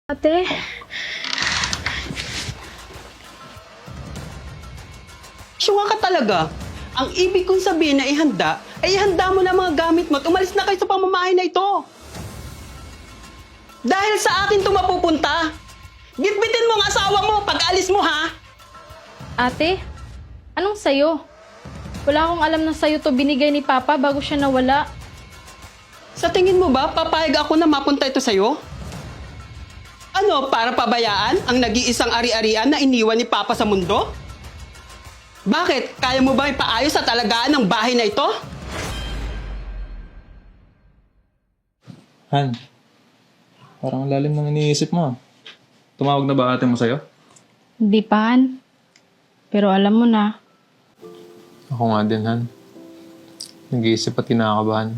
Ate, Syunga ka talaga. Ang ibig kong sabihin na ihanda, ay ihanda mo na mga gamit mo at umalis na kayo sa pamamahay na ito. Dahil sa akin ito mapupunta. Gitbitin mo ang asawa mo pag alis mo, ha? ate, anong sayo? Wala akong alam na sayo to binigay ni Papa bago siya nawala. Sa tingin mo ba, papayag ako na mapunta ito sa'yo? Ano, para pabayaan ang nag-iisang ari-arian na iniwan ni Papa sa mundo? Bakit? Kaya mo ba ipaayos sa talagaan ng bahay na ito? Han, parang ang lalim ng iniisip mo. Tumawag na ba ate mo sa'yo? Hindi pa, Han. Pero alam mo na, Ako nga din, Han. Nag-iisip at kinakabahan.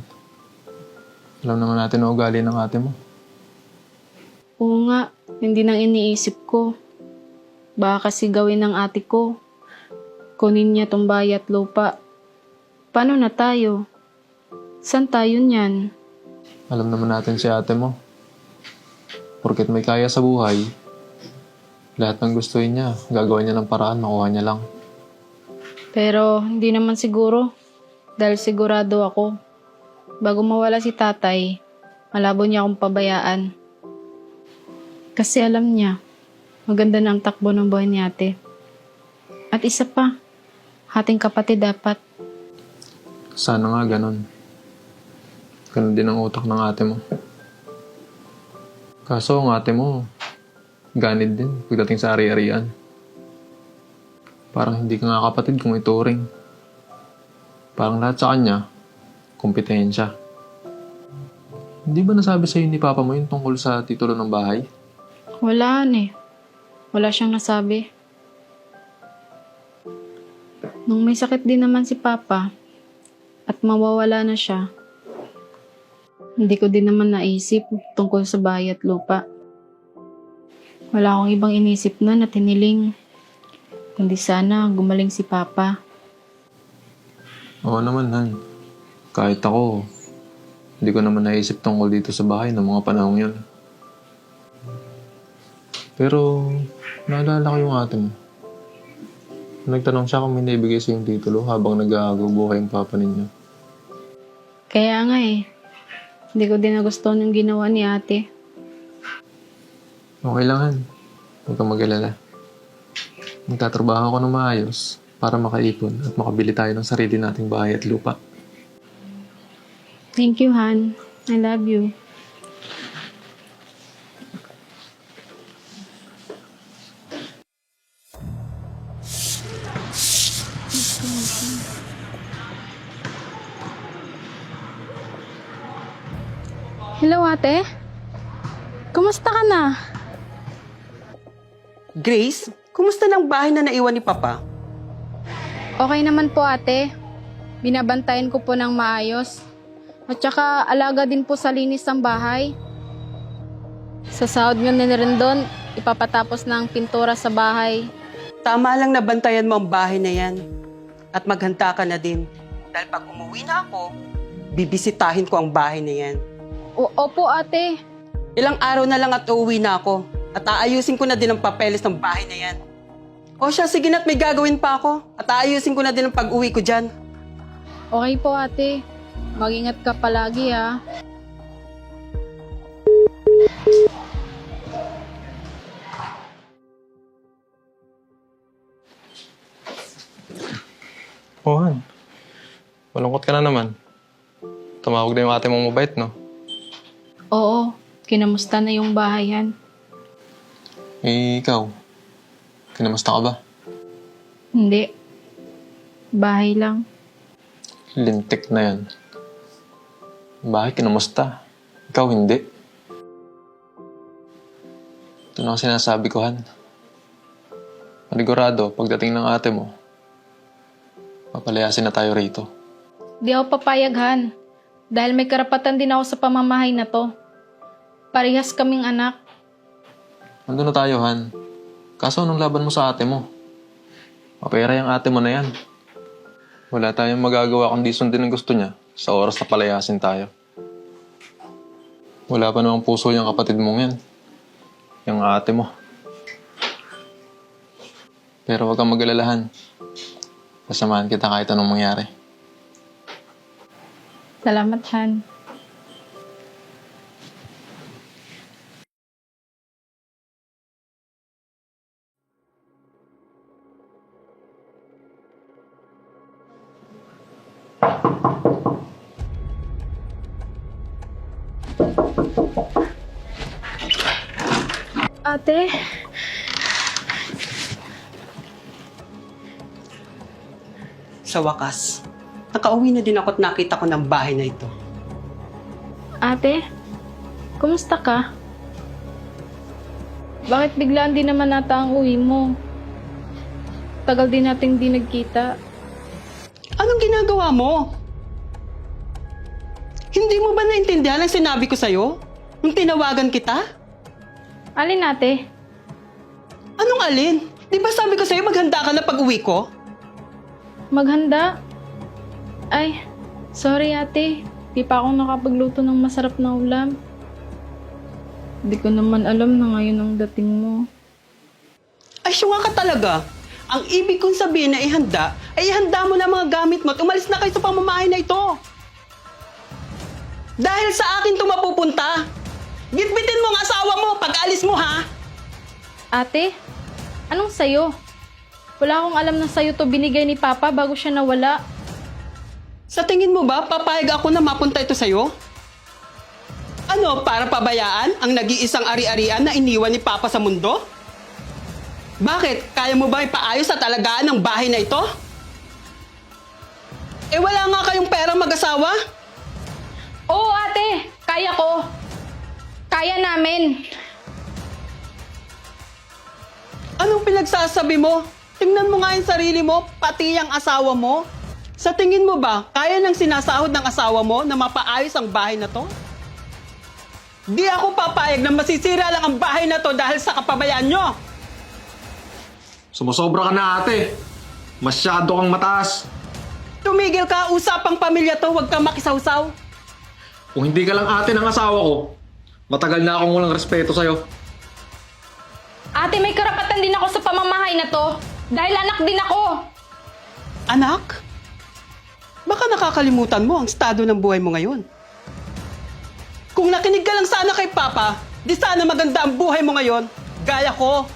Alam naman natin ang ugali ng ate mo. oo nga, hindi nang iniisip ko. Baka kasi gawin ng ate ko. Kunin niya tong bahay at lupa. Paano na tayo? San tayo niyan? Alam naman natin si ate mo. Porket may kaya sa buhay, lahat ng gustuhin niya, gagawin niya ng paraan, makuha niya lang. Pero hindi naman siguro. Dahil sigurado ako. Bago mawala si tatay, malabo niya akong pabayaan. Kasi alam niya, maganda na ang takbo ng buhay ni ate. At isa pa, hating kapatid dapat. Sana nga ganun. Ganun din ang utak ng ate mo. Kaso ang ate mo, ganid din pagdating sa ari-arian. Parang hindi ka nga kapatid kung ituring. Parang lahat sa kanya, kompetensya. Hindi ba nasabi sa'yo ni Papa mo yun tungkol sa titulo ng bahay? Wala eh. Wala siyang nasabi. Nung may sakit din naman si Papa at mawawala na siya, hindi ko din naman naisip tungkol sa bahay at lupa. Wala akong ibang inisip na tiniling. Kundi sana gumaling si Papa. Oo naman, Han. Kahit ako, hindi ko naman naisip tungkol dito sa bahay ng mga panahong yun. Pero, naalala ko yung ate mo. Nagtanong siya kung may naibigay sa yung titulo habang nag-aagubuhay yung papa ninyo. Kaya nga hindi ko din nagustuhan yung ginawa ni ate. Okay lang, Han. Huwag kang mag-alala. Magtatrabaho ako ng maayos para makaipon at makabili tayo ng sarili nating bahay at lupa. Thank you, Han. I love you. Hello, ate. Kumusta ka na? Grace, kumusta ng bahay na naiwan ni Papa? Okay naman po, ate. Binabantayan ko po ng maayos. At saka alaga din po sa linis ng bahay. Sa sahod nyo na rin doon, ipapatapos ng pintura sa bahay. Tama lang na bantayan mo ang bahay na yan. At maghanda ka na din. Dahil pag umuwi na ako, bibisitahin ko ang bahay na yan. Opo, ate. Ilang araw na lang at uuwi na ako. At aayusin ko na din ang papeles ng bahay na yan. O siya, sige na't may gagawin pa ako. At aayusin ko na din ang pag-uwi ko dyan. Okay po, ate. Mag-ingat ka palagi, ha. Oh, Han. Malungkot ka na naman. Tumawag na yung ate mong mabait, no? Oo, kinamusta na yung bahayan? Eh, ikaw. Kinamusta ka ba? Hindi. Bahay lang. Lintik na yan. Bakit kinamusta? Ikaw hindi. Ito na ang sinasabi ko, Han. Panigurado, pagdating ng ate mo, papalayasin na tayo rito. Di ako papayaghan. Dahil may karapatan din ako sa pamamahay na to. Parehas kaming anak. Nandun na tayo, Han. Kaso anong laban mo sa ate mo? Mapera yung ate mo na yan. Wala tayong magagawa kundi sundin ang gusto niya sa oras na palayasin tayo. Wala pa namang puso yung kapatid mong yan. yung ate mo. Pero huwag kang mag-alalahan. Kasamahan kita kahit anong mangyari. Salamat, Han. Ate, Sa wakas, nakauwi na din ako at nakita ko ng bahay na ito. ate, kumusta ka? Bakit biglaan din naman nata ang uwi mo? Tagal din nating di nagkita. Anong ginagawa mo? Hindi mo ba naintindihan ang sinabi ko sa'yo? Nung tinawagan kita? Alin ate? Anong alin? Di ba sabi ko sa'yo maghanda ka na pag-uwi ko? Maghanda? Ay, sorry ate. Di pa ako nakapagluto ng masarap na ulam. Di ko naman alam na ngayon ang dating mo. Ay, syunga ka talaga. Ang ibig kong sabihin na ihanda, ay ihanda mo na mga gamit mo at umalis na kayo sa pamamahay na ito. Dahil sa akin ito mapupunta. Gitbitin mo ang asawa mo pag alis mo, ha? Ate, anong sayo? Wala akong alam na sayo to binigay ni Papa bago siya nawala. Sa tingin mo ba, papayag ako na mapunta ito sa'yo? Ano, para pabayaan ang nag-iisang ari-arian na iniwan ni Papa sa mundo? Bakit? Kaya mo ba ipaayos at alagaan ng bahay na ito? Eh wala nga kayong perang mag-asawa? Oo ate, kaya ko. Kaya namin. Anong pinagsasabi mo? Tingnan mo nga yung sarili mo, pati yung asawa mo. Sa tingin mo ba, kaya nang sinasahod ng asawa mo na mapaayos ang bahay na to? Di ako papayag na masisira lang ang bahay na to dahil sa kapabayaan nyo. Sumusobra ka na, ate. Masyado kang mataas. Tumigil ka, usapang pamilya to, huwag kang makisawsaw. Kung hindi ka lang ate ng asawa ko, matagal na akong walang respeto sa'yo. Ate, may karapatan din ako sa pamamahay na to. Dahil anak din ako. Anak? Baka nakakalimutan mo ang estado ng buhay mo ngayon. Kung nakinig ka lang sana kay Papa, di sana maganda ang buhay mo ngayon, gaya ko.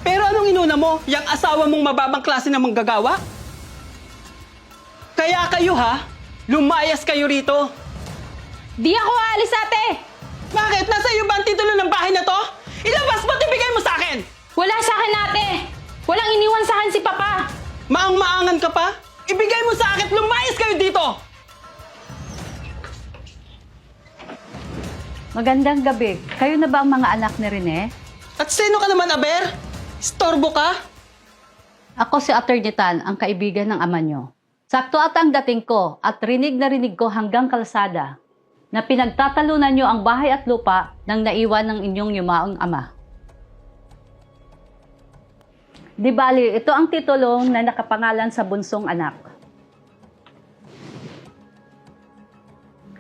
Pero anong inuna mo? Yang asawa mong mababang klase na manggagawa? Kaya kayo ha, lumayas kayo rito. Di ako aalis ate. Bakit? Nasa iyo ba ang titulo ng bahay na to? Ilabas mo at ibigay mo sa akin! Wala sa akin ate. Walang iniwan sa akin si Papa. Maang-maangan ka pa? Ibigay mo sa akin! Lumayas kayo dito! Magandang gabi. Kayo na ba ang mga anak ni Rene? At sino ka naman, Aber? Storbo ka? Ako si Attorney Tan, ang kaibigan ng ama nyo. Sakto at ang dating ko at rinig na rinig ko hanggang kalsada na pinagtatalunan nyo ang bahay at lupa ng naiwan ng inyong yumaong ama. Di bali, ito ang titulong na nakapangalan sa bunsong anak.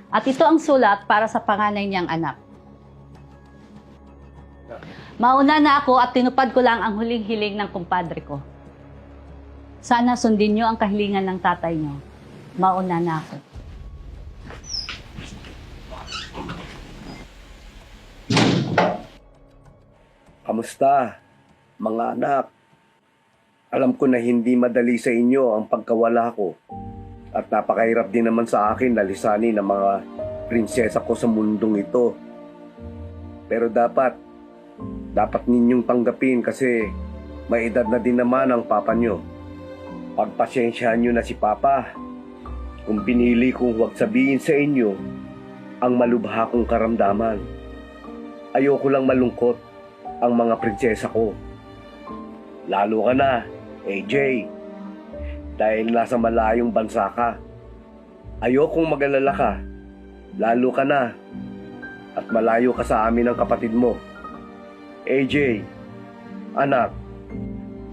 At ito ang sulat para sa panganay niyang anak. Mauna na ako at tinupad ko lang ang huling hiling ng kumpadre ko. Sana sundin niyo ang kahilingan ng tatay niyo. Mauna na ako. Kamusta, mga anak? Alam ko na hindi madali sa inyo ang pagkawala ko. At napakahirap din naman sa akin na lisanin ang mga prinsesa ko sa mundong ito. Pero dapat ninyong tanggapin kasi may edad na din naman ang papa nyo. Pagpasensyahan nyo na si Papa kung pinili kong huwag sabihin sa inyo ang malubha kong karamdaman. Ayoko lang malungkot ang mga prinsesa ko. Lalo ka na, AJ, dahil nasa malayong bansa ka. Ayokong mag-alala ka, lalo ka na, at malayo ka sa amin ng kapatid mo. AJ, anak,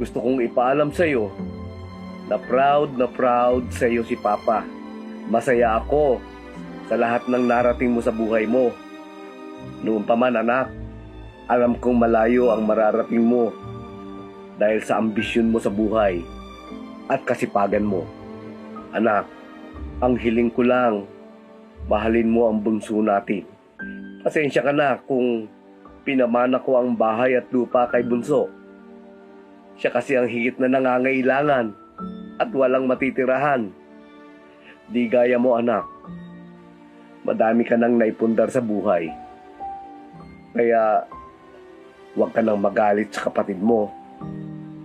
gusto kong ipaalam sa'yo na proud sa'yo si Papa. Masaya ako sa lahat ng narating mo sa buhay mo. Noon pa man, anak, Alam kong malayo ang mararating mo dahil sa ambisyon mo sa buhay at kasipagan mo. Anak, ang hiling ko lang, mahalin mo ang bunso natin. Pasensya ka na kung pinamana ko ang bahay at lupa kay bunso. Siya kasi ang higit na nangangailangan at walang matitirahan. Di gaya mo, anak. Madami ka nang naipundar sa buhay. Kaya huwag ka nang magalit sa kapatid mo.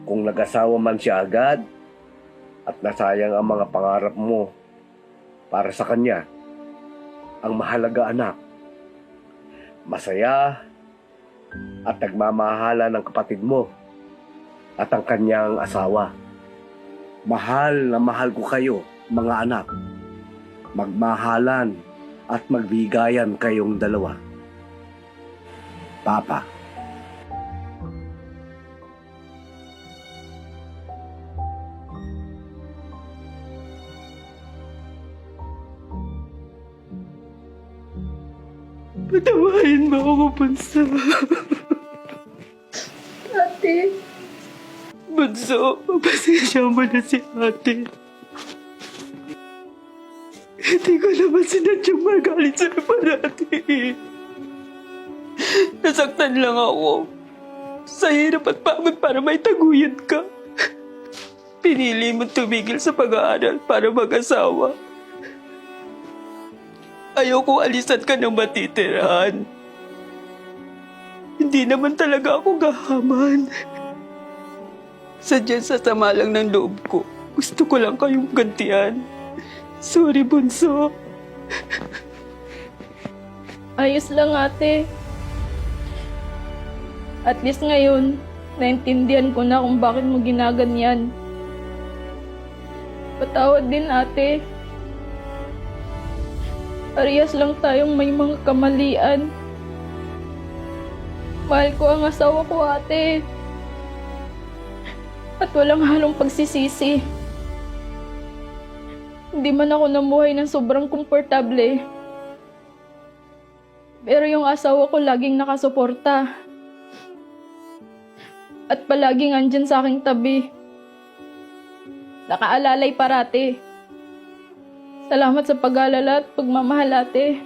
Kung nag-asawa man siya agad at nasayang ang mga pangarap mo para sa kanya, ang mahalaga, anak, masaya at nagmamahala ng kapatid mo at ang kanyang asawa. Mahal na mahal ko kayo, mga anak. Magmahalan at magbigayan kayong dalawa. Papa. Patawarin mo ako, Bunso. Ate, Bunso, pasensya mo na si ate. Hindi ko naman sinadyang magalit sa'yo parati. Nasaktan lang ako. Sa hirap at pagod para may taguyod ka. Pinili mo tumigil sa pag-aaral para mag-asawa. Ayoko alisan ka ng matitirahan. Hindi naman talaga ako gahaman. Sadyang sa sama lang ng loob ko. Gusto ko lang kayong gantian. Sorry, Bunso. ayos lang ate. At least ngayon, naintindihan ko na kung bakit mo ginaganyan. Patawad din ate. Parehas lang tayong may mga kamalian. Mahal ko ang asawa ko, ate. At walang halong pagsisisi. Hindi man ako namuhay ng sobrang komportable. Pero yung asawa ko laging nakasuporta. At palaging andyan sa aking tabi. Nakaalalay parati. Salamat sa pag-alala at pagmamahal, ate.